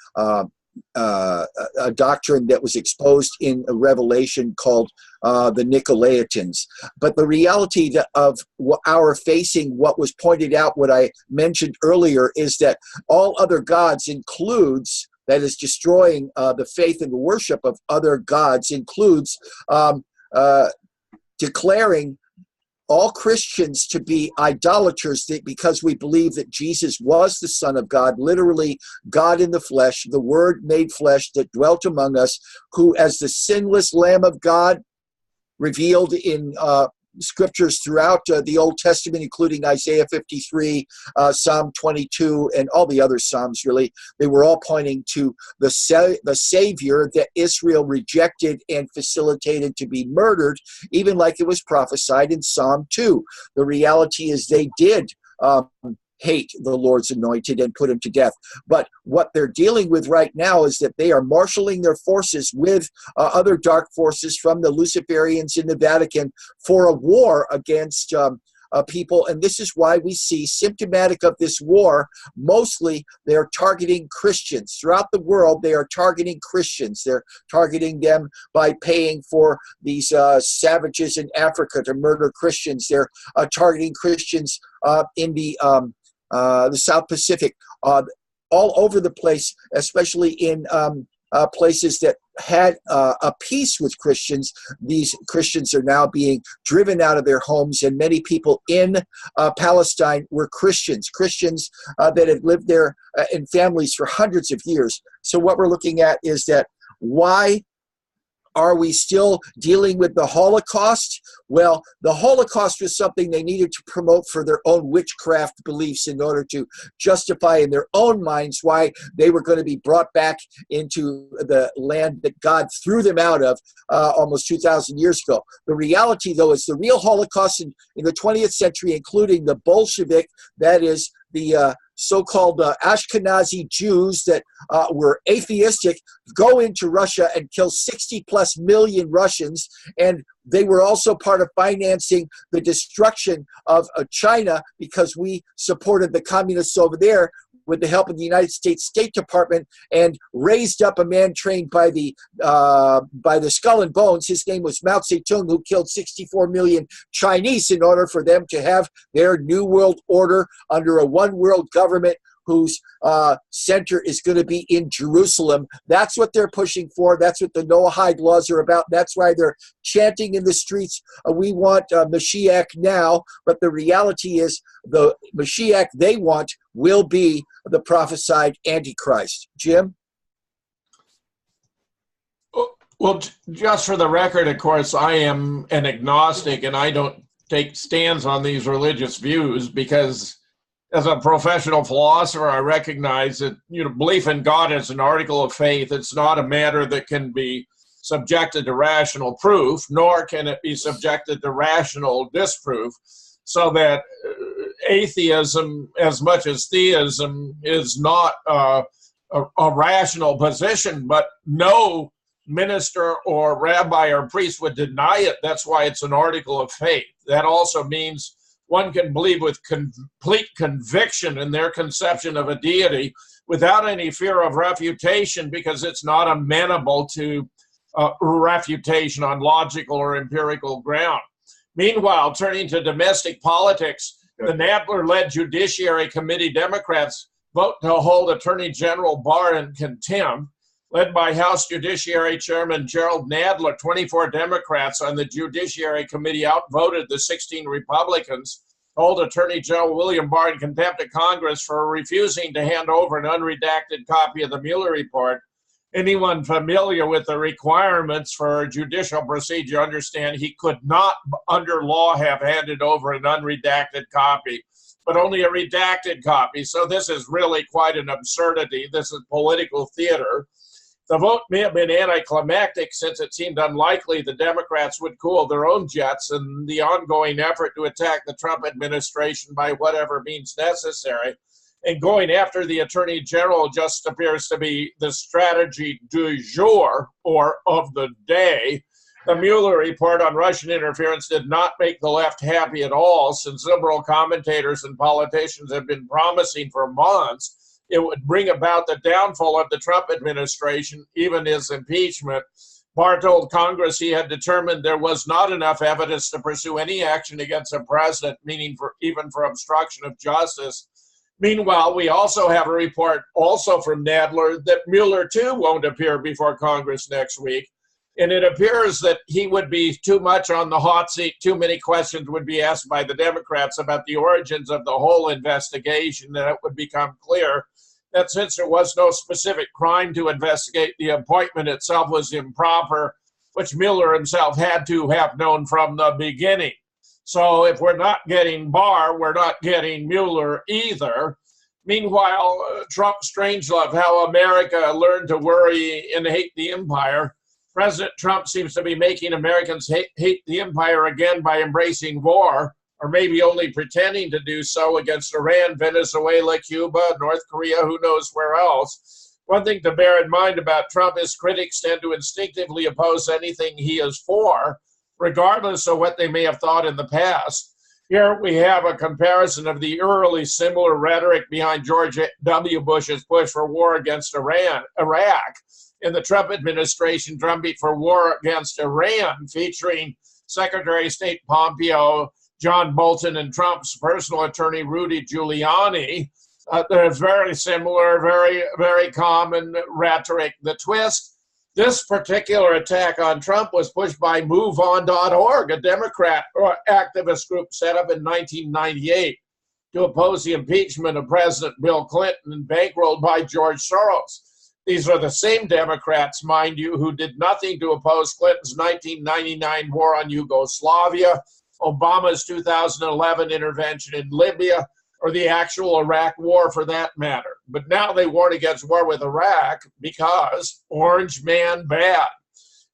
doctrine that was exposed in a Revelation called the Nicolaitans. But the reality of our facing what was pointed out, what I mentioned earlier, is that all other gods includes, that is destroying the faith and the worship of other gods, includes declaring all Christians to be idolaters because we believe that Jesus was the Son of God, literally God in the flesh, the Word made flesh that dwelt among us, who as the sinless Lamb of God revealed in scriptures throughout the Old Testament, including Isaiah 53, Psalm 22, and all the other Psalms, really. They were all pointing to the Savior that Israel rejected and facilitated to be murdered, even like it was prophesied in Psalm 2. The reality is they did hate the Lord's anointed and put him to death. But what they're dealing with right now is that they are marshaling their forces with other dark forces from the Luciferians in the Vatican for a war against people. And this is why we see symptomatic of this war. Mostly they're targeting Christians. Throughout the world, they are targeting Christians. They're targeting them by paying for these savages in Africa to murder Christians. They're targeting Christians in the South Pacific, all over the place, especially in places that had a peace with Christians. These Christians are now being driven out of their homes, and many people in Palestine were Christians that had lived there in families for hundreds of years. So what we're looking at is that why are we still dealing with the Holocaust? Well, the Holocaust was something they needed to promote for their own witchcraft beliefs in order to justify in their own minds why they were going to be brought back into the land that God threw them out of almost 2,000 years ago. The reality, though, is the real Holocaust in the 20th century, including the Bolshevik, that is the so-called Ashkenazi Jews that were atheistic, go into Russia and kill 60+ million Russians. And they were also part of financing the destruction of China because we supported the communists over there with the help of the United States State Department and raised up a man trained by the Skull and Bones. His name was Mao Zedong, who killed 64 million Chinese in order for them to have their new world order under a one world government whose center is going to be in Jerusalem. That's what they're pushing for. That's what the Noahide laws are about. That's why they're chanting in the streets, we want Mashiach now. But the reality is the Mashiach they want will be the prophesied Antichrist. Jim? Well, just for the record, of course, I am an agnostic and I don't take stands on these religious views because as a professional philosopher, I recognize that belief in God is an article of faith. It's not a matter that can be subjected to rational proof, nor can it be subjected to rational disproof, so that atheism, as much as theism, is not a rational position, but no minister or rabbi or priest would deny it. That's why it's an article of faith. That also means one can believe with complete conviction in their conception of a deity without any fear of refutation, because it's not amenable to refutation on logical or empirical ground. Meanwhile, turning to domestic politics, the Nadler-led Judiciary Committee Democrats vote to hold Attorney General Barr in contempt. led by House Judiciary Chairman Gerald Nadler. 24 Democrats on the Judiciary Committee outvoted the 16 Republicans, told Attorney General William Barr in contempt of Congress for refusing to hand over an unredacted copy of the Mueller report. Anyone familiar with the requirements for judicial procedure understand he could not, under law, have handed over an unredacted copy, but only a redacted copy. So this is really quite an absurdity. This is political theater. The vote may have been anticlimactic since it seemed unlikely the Democrats would cool their own jets in the ongoing effort to attack the Trump administration by whatever means necessary. And going after the Attorney General just appears to be the strategy du jour, or of the day. The Mueller report on Russian interference did not make the left happy at all, since liberal commentators and politicians have been promising for months it would bring about the downfall of the Trump administration, even his impeachment. Barr told Congress he had determined there was not enough evidence to pursue any action against the president, meaning even for obstruction of justice. Meanwhile, we also have a report also from Nadler that Mueller too won't appear before Congress next week. And it appears that he would be too much on the hot seat. Too many questions would be asked by the Democrats about the origins of the whole investigation, and it would become clear that since there was no specific crime to investigate, the appointment itself was improper, which Mueller himself had to have known from the beginning. So if we're not getting Barr, we're not getting Mueller either. Meanwhile, Trump Strangelove, how America learned to worry and hate the empire. President Trump seems to be making Americans hate the empire again by embracing war, or maybe only pretending to do so, against Iran, Venezuela, Cuba, North Korea, who knows where else. One thing to bear in mind about Trump is critics tend to instinctively oppose anything he is for, regardless of what they may have thought in the past. Here we have a comparison of the eerily similar rhetoric behind George W. Bush's push for war against Iraq, and the Trump administration drumbeat for war against Iran, featuring Secretary of State Pompeo, John Bolton, and Trump's personal attorney, Rudy Giuliani. There's very similar, very, very common rhetoric. The twist: this particular attack on Trump was pushed by MoveOn.org, a Democrat or activist group set up in 1998 to oppose the impeachment of President Bill Clinton and bankrolled by George Soros. These are the same Democrats, mind you, who did nothing to oppose Clinton's 1999 war on Yugoslavia, Obama's 2011 intervention in Libya, or the actual Iraq war for that matter. But now they warn against war with Iraq because Orange Man bad.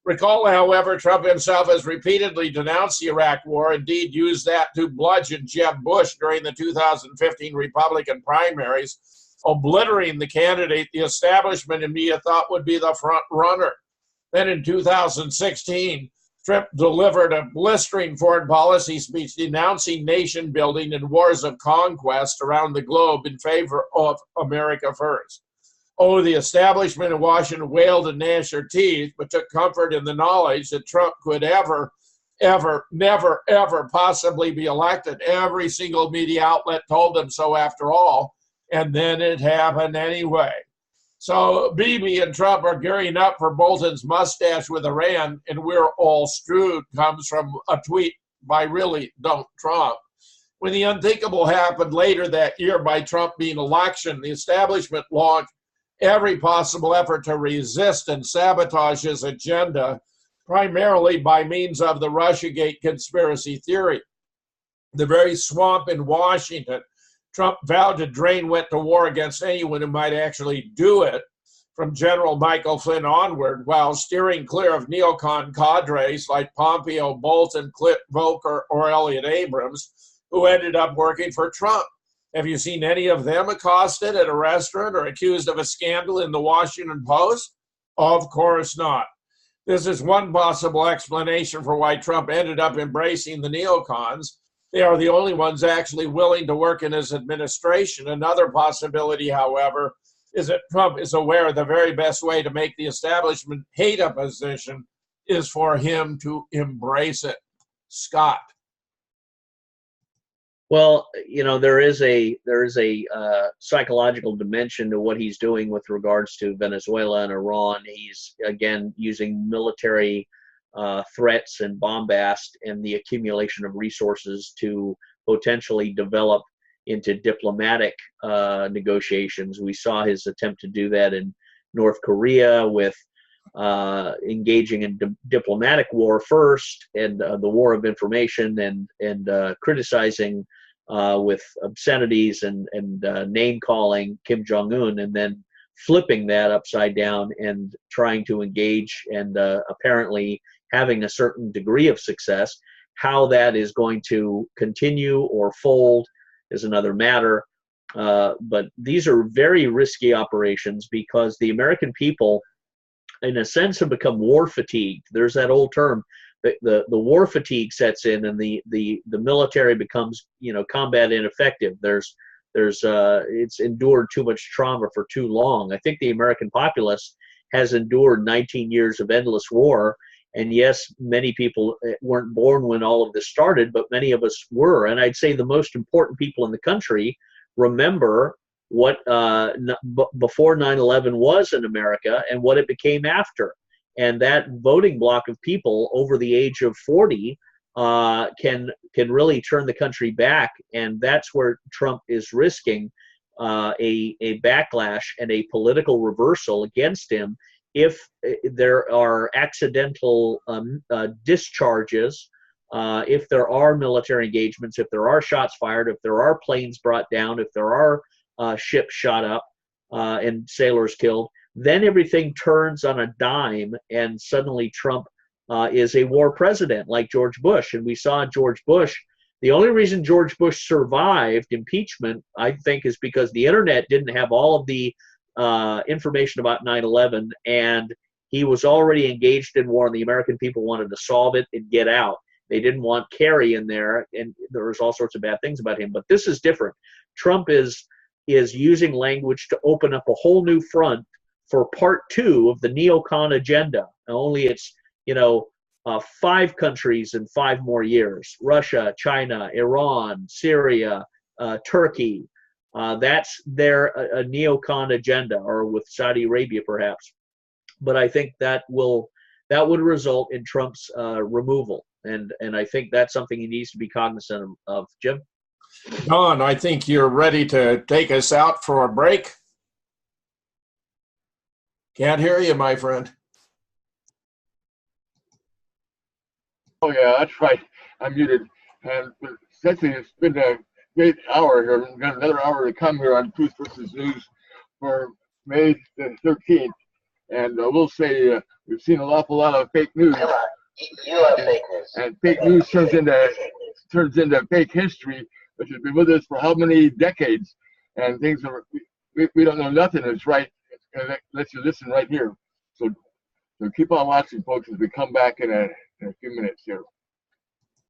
Recall, however, Trump himself has repeatedly denounced the Iraq war, indeed used that to bludgeon Jeb Bush during the 2015 Republican primaries, obliterating the candidate the establishment and media thought would be the front runner. Then in 2016, Trump delivered a blistering foreign policy speech denouncing nation building and wars of conquest around the globe in favor of America first. Oh, the establishment in Washington wailed and gnashed their teeth, but took comfort in the knowledge that Trump could never, ever possibly be elected. Every single media outlet told them so after all, and then it happened anyway. So Bibi and Trump are gearing up for Bolton's mustache with Iran, and we're all screwed, comes from a tweet by really Don't Trump. When the unthinkable happened later that year by Trump being election, the establishment launched every possible effort to resist and sabotage his agenda, primarily by means of the Russiagate conspiracy theory. The very swamp in Washington Trump vowed to drain went to war against anyone who might actually do it, from General Michael Flynn onward, while steering clear of neocon cadres like Pompeo, Bolton, Clint Volker, or Elliott Abrams, who ended up working for Trump. Have you seen any of them accosted at a restaurant or accused of a scandal in the Washington Post? Of course not. This is one possible explanation for why Trump ended up embracing the neocons. They are the only ones actually willing to work in his administration. Another possibility, however, is that Trump is aware the very best way to make the establishment hate a position is for him to embrace it. Scott. Well, you know, there is a psychological dimension to what he's doing with regards to Venezuela and Iran. He's again using military threats and bombast and the accumulation of resources to potentially develop into diplomatic negotiations. We saw his attempt to do that in North Korea with engaging in diplomatic war first, and the war of information, and criticizing with obscenities and name calling Kim Jong-un, and then flipping that upside down and trying to engage, and apparently having a certain degree of success. How that is going to continue or fold is another matter. But these are very risky operations because the American people, in a sense, have become war fatigued. There's that old term, the war fatigue sets in, and the military becomes, you know, combat ineffective. It's endured too much trauma for too long. I think the American populace has endured 19 years of endless war. And yes, many people weren't born when all of this started, but many of us were. And I'd say the most important people in the country remember what before 9/11 was in America and what it became after. And that voting block of people over the age of 40 can really turn the country back. And that's where Trump is risking a backlash and a political reversal against him if there are accidental discharges, if there are military engagements, if there are shots fired, if there are planes brought down, if there are ships shot up and sailors killed, then everything turns on a dime, and suddenly Trump is a war president like George Bush. And we saw George Bush. The only reason George Bush survived impeachment, I think, is because the internet didn't have all of the information about 9/11, and he was already engaged in war, and the American people wanted to solve it and get out. They didn't want Kerry in there, and there was all sorts of bad things about him. But this is different. Trump is using language to open up a whole new front for part 2 of the neocon agenda. Only it's, you know, 5 countries in 5 more years: Russia, China, Iran, Syria, Turkey. That's their a neocon agenda, or with Saudi Arabia perhaps. But I think that would result in Trump's removal, and I think that's something he needs to be cognizant of. Jim? Don, I think you're ready to take us out for a break. Can't hear you, my friend. Oh yeah, that's right. I'm muted. And essentially, it's been a great hour here. We've got another hour to come here on Truth versus News for May the 13th. And we'll say we've seen an awful lot of fake news. Come on, you are fake news. And fake news turns into fake history, which has been with us for how many decades? And things are, we don't know nothing is right unless you listen right here. So keep on watching, folks, as we come back in a few minutes here.